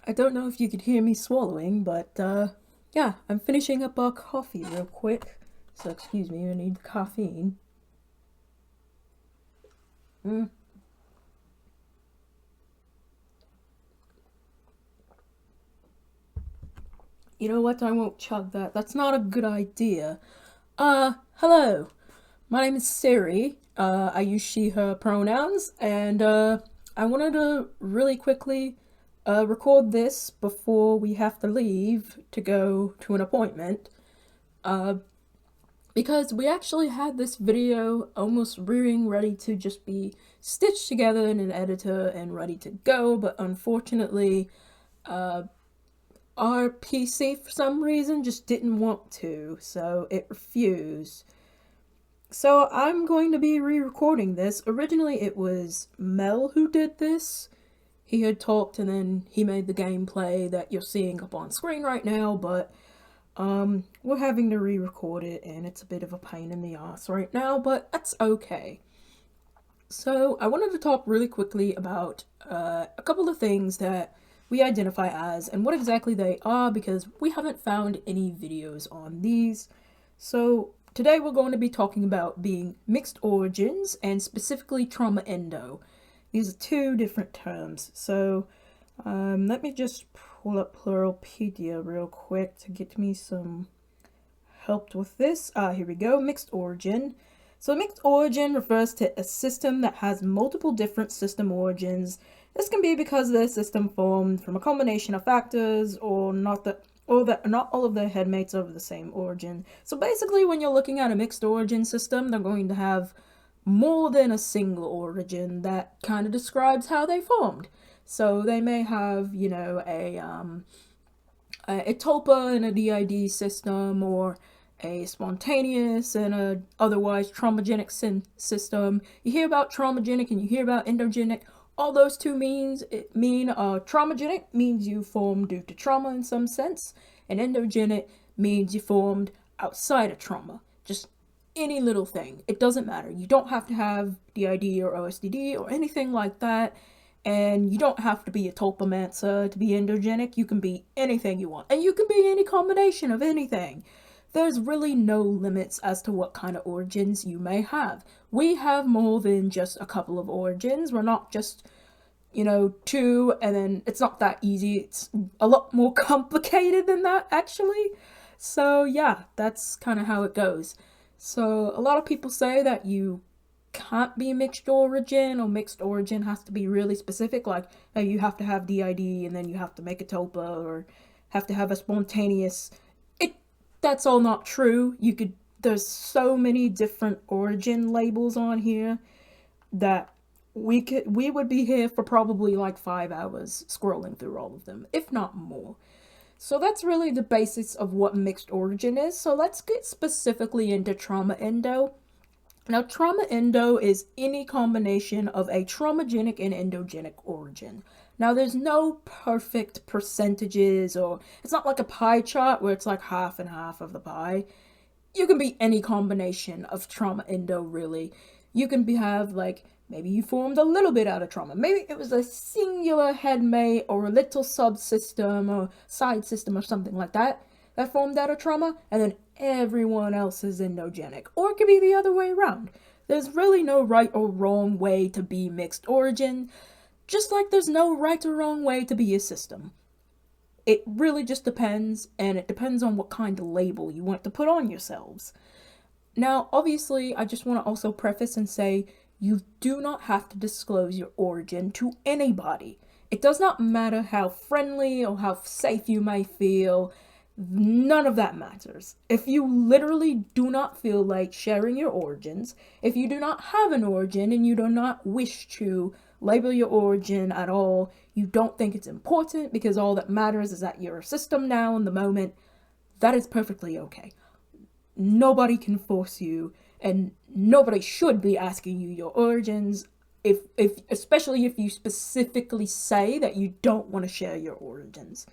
I don't know if you could hear me swallowing, but yeah, I'm finishing up our coffee real quick. So excuse me, I need caffeine. Mm. You know what? I won't chug that. That's not a good idea. Hello. My name is Ciri. I use she, her pronouns, and I wanted to really quickly record this before we have to leave to go to an appointment. Uh, because we actually had this video almost rearing ready to just be stitched together in an editor and ready to go, but unfortunately, uh, our PC for some reason just didn't want to, so it refused. So I'm going to be re-recording this. Originally it was Mel who did this. He had talked and then he made the gameplay that you're seeing up on screen right now, but we're having to re-record it and it's a bit of a pain in the ass right now, but that's okay. So I wanted to talk really quickly about a couple of things that we identify as and what exactly they are because we haven't found any videos on these. So today we're going to be talking about being mixed origins and specifically TraumaEndo. These are two different terms. So let me just pull up Pluralpedia real quick to get me some help with this. Here we go, mixed origin. So mixed origin refers to a system that has multiple different system origins. This can be because the system formed from a combination of factors or that not all of their headmates are of the same origin. So basically when you're looking at a mixed origin system, they're going to have more than a single origin that kind of describes how they formed. So they may have, you know, a tulpa in a DID system, or a spontaneous and a otherwise traumagenic system. You hear about traumagenic and you hear about endogenic. All those two mean traumagenic means you formed due to trauma in some sense, and endogenic means you formed outside of trauma. Just any little thing. It doesn't matter. You don't have to have DID or OSDD or anything like that. And you don't have to be a tulpomancer to be endogenic. You can be anything you want. And you can be any combination of anything. There's really no limits as to what kind of origins you may have. We have more than just a couple of origins. We're not just, you know, two, and then it's not that easy. It's a lot more complicated than that, actually. So yeah, that's kind of how it goes. So a lot of people say that you can't be mixed origin, or mixed origin has to be really specific, like you have to have DID and then you have to make a tulpa, or have to have a spontaneous. That's all not true. There's so many different origin labels on here that we would be here for probably like 5 hours scrolling through all of them, if not more. So that's really the basics of what mixed origin is. So let's get specifically into TraumaEndo. Now, TraumaEndo is any combination of a traumagenic and endogenic origin. Now, there's no perfect percentages, or it's not like a pie chart where it's like half and half of the pie. You can be any combination of TraumaEndo, really. You can have, like, maybe you formed a little bit out of trauma. Maybe it was a singular headmate or a little subsystem or side system or something like that formed out of trauma, and then everyone else is endogenic. Or it could be the other way around. There's really no right or wrong way to be mixed origin, just like there's no right or wrong way to be a system. It really just depends, and it depends on what kind of label you want to put on yourselves. Now, obviously, I just want to also preface and say you do not have to disclose your origin to anybody. It does not matter how friendly or how safe you may feel. None of that matters. If you literally do not feel like sharing your origins, if you do not have an origin and you do not wish to label your origin at all, you don't think it's important because all that matters is that you're a system now in the moment, that is perfectly okay. Nobody can force you, and nobody should be asking you your origins, if especially if you specifically say that you don't want to share your origins.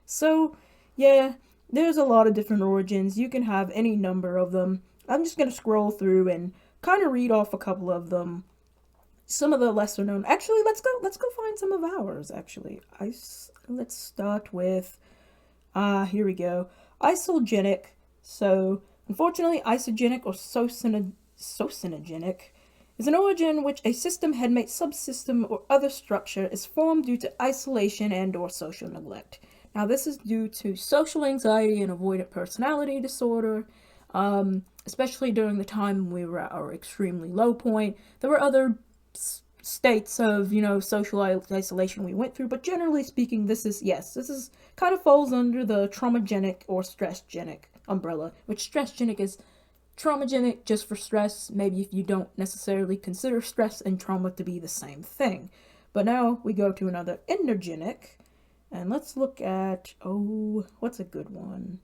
So yeah, there's a lot of different origins. You can have any number of them. I'm just going to scroll through and kind of read off a couple of them. some of the lesser known. Actually, let's go find some of ours. Actually, let's start with here we go. Isogenic. So unfortunately, isogenic or socinogenic is an origin in which a system, headmate, subsystem, or other structure is formed due to isolation and or social neglect. Now, this is due to social anxiety and avoidant personality disorder, especially during the time we were at our extremely low point. There were other states of, social isolation we went through, but generally speaking, this is kind of falls under the traumagenic or stressgenic umbrella, which stressgenic is traumagenic just for stress, maybe if you don't necessarily consider stress and trauma to be the same thing. But now we go to another endergenic, and let's look at, what's a good one?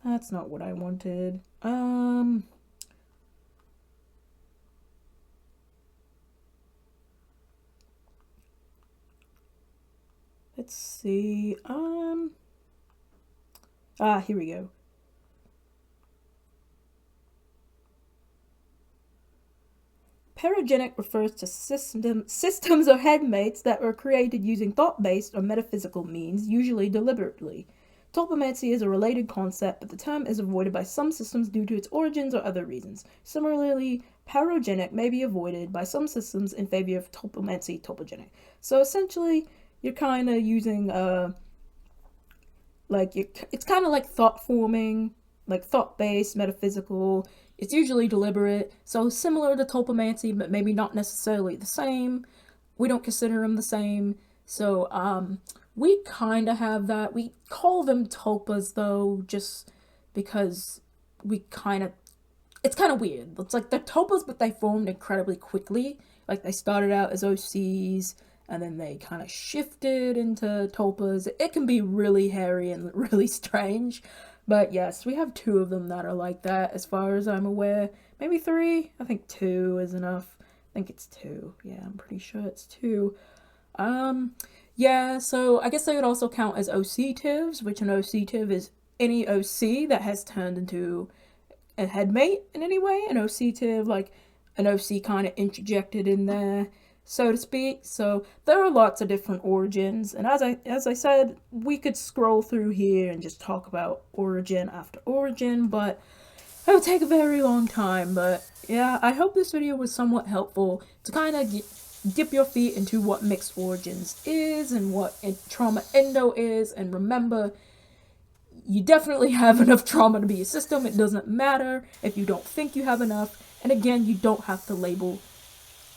That's not what I wanted. Let's see. Here we go. Paragenic refers to systems or headmates that were created using thought-based or metaphysical means, usually deliberately. Tulpomancy is a related concept, but the term is avoided by some systems due to its origins or other reasons. Similarly, parogenic may be avoided by some systems in favor of tulpomancy topogenic. So essentially, you're kind of using it's kind of like thought forming, like thought-based, metaphysical. It's usually deliberate, so similar to tulpomancy, but maybe not necessarily the same. We don't consider them the same, so we kind of have that. We call them tulpas though, just because it's kind of weird. It's like they're tulpas, but they formed incredibly quickly. Like they started out as OCs, and then they kind of shifted into tulpas. It can be really hairy and really strange. But yes, we have 2 of them that are like that, as far as I'm aware. Maybe 3? I think 2 is enough. I think it's 2. Yeah, I'm pretty sure it's 2. Yeah, so I guess they would also count as OC-tivs, which an OC-tiv is any OC that has turned into a headmate in any way. An OC-tiv, like an OC kind of interjected in there, so to speak. So there are lots of different origins, and as I said, we could scroll through here and just talk about origin after origin, but it would take a very long time. But yeah, I hope this video was somewhat helpful to kind of dip your feet into what mixed origins is and what TraumaEndo is. And remember, you definitely have enough trauma to be a system. It doesn't matter if you don't think you have enough. And again, you don't have to label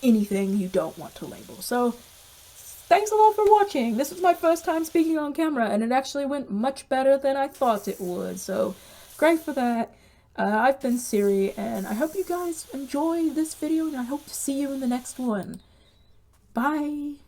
anything you don't want to label. So thanks a lot for watching. This was my first time speaking on camera, and it actually went much better than I thought it would, so great for that. I've been Ciri, and I hope you guys enjoy this video, and I hope to see you in the next one. Bye!